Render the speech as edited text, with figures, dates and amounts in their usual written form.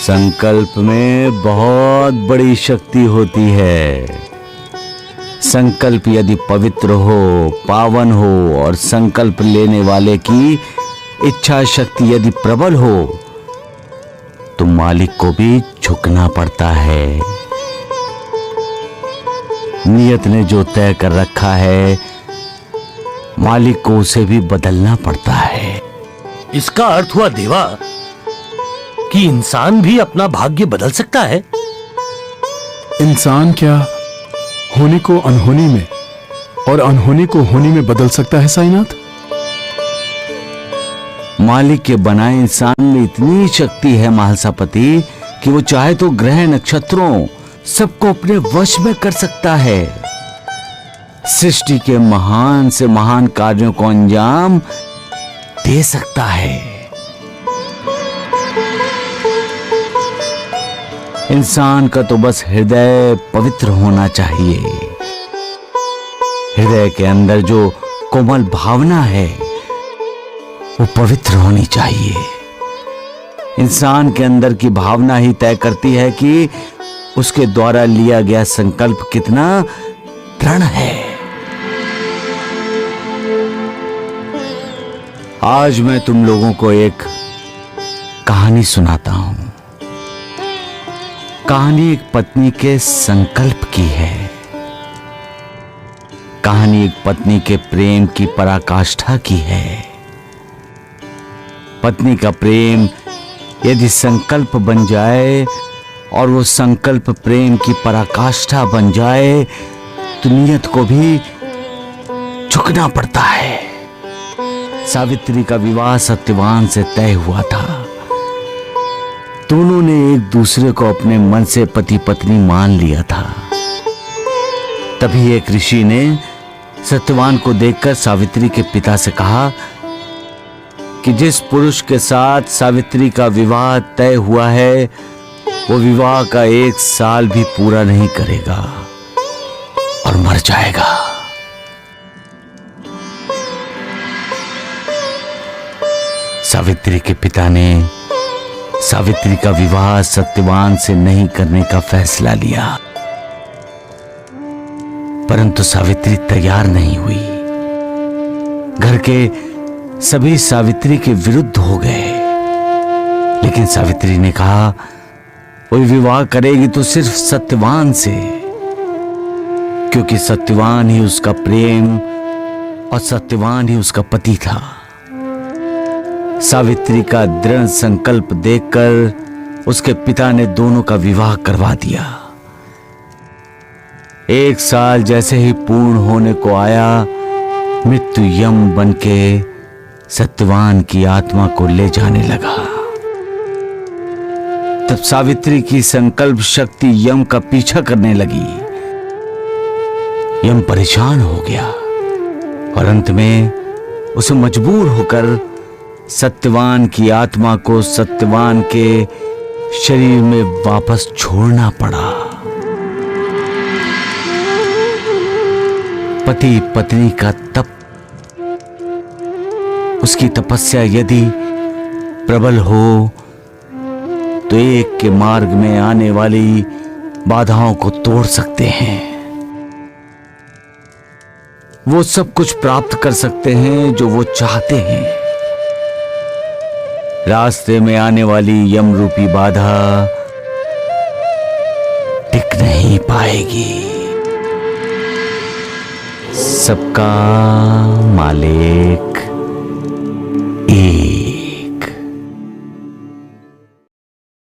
संकल्प में बहुत बड़ी शक्ति होती है। संकल्प यदि पवित्र हो, पावन हो और संकल्प लेने वाले की इच्छा शक्ति यदि प्रबल हो तो मालिक को भी झुकना पड़ता है। नियत ने जो तय कर रखा है मालिक को उसे भी बदलना पड़ता है। इसका अर्थ हुआ देवा कि इंसान भी अपना भाग्य बदल सकता है। इंसान क्या होने को अनहोनी में और अनहोनी को होनी में बदल सकता है साईनाथ? मालिक के बनाए इंसान में इतनी शक्ति है महासापति कि वो चाहे तो ग्रह नक्षत्रों सबको अपने वश में कर सकता है। सृष्टि के महान से महान कार्यों को अंजाम दे सकता है। इंसान का तो बस हृदय पवित्र होना चाहिए। हृदय के अंदर जो कोमल भावना है वो पवित्र होनी चाहिए। इंसान के अंदर की भावना ही तय करती है कि उसके द्वारा लिया गया संकल्प कितना दृढ़ है। आज मैं तुम लोगों को एक कहानी सुनाता हूं। कहानी एक पत्नी के संकल्प की है। कहानी एक पत्नी के प्रेम की पराकाष्ठा की है। पत्नी का प्रेम यदि संकल्प बन जाए और वो संकल्प प्रेम की पराकाष्ठा बन जाए तो नियत को भी झुकना पड़ता है। सावित्री का विवाह सत्यवान से तय हुआ था। दोनों ने एक दूसरे को अपने मन से पति पत्नी मान लिया था। तभी एक ऋषि ने सत्यवान को देखकर सावित्री के पिता से कहा कि जिस पुरुष के साथ सावित्री का विवाह तय हुआ है वो विवाह का 1 साल भी पूरा नहीं करेगा और मर जाएगा। सावित्री के पिता ने सावित्री का विवाह सत्यवान से नहीं करने का फैसला लिया, परंतु सावित्री तैयार नहीं हुई। घर के सभी सावित्री के विरुद्ध हो गए, लेकिन सावित्री ने कहा वो विवाह करेगी तो सिर्फ सत्यवान से, क्योंकि सत्यवान ही उसका प्रेम और सत्यवान ही उसका पति था। सावित्री का दृढ़ संकल्प देखकर उसके पिता ने दोनों का विवाह करवा दिया। 1 साल जैसे ही पूर्ण होने को आया, मृत्यु यम बनके सत्यवान की आत्मा को ले जाने लगा। तब सावित्री की संकल्प शक्ति यम का पीछा करने लगी। यम परेशान हो गया और अंत में उसे मजबूर होकर सत्यवान की आत्मा को सत्यवान के शरीर में वापस छोड़ना पड़ा। पति पत्नी का तप, उसकी तपस्या यदि प्रबल हो तो एक के मार्ग में आने वाली बाधाओं को तोड़ सकते हैं। वो सब कुछ प्राप्त कर सकते हैं जो वो चाहते हैं। रास्ते में आने वाली यम रूपी बाधा टिक नहीं पाएगी। सबका मालिक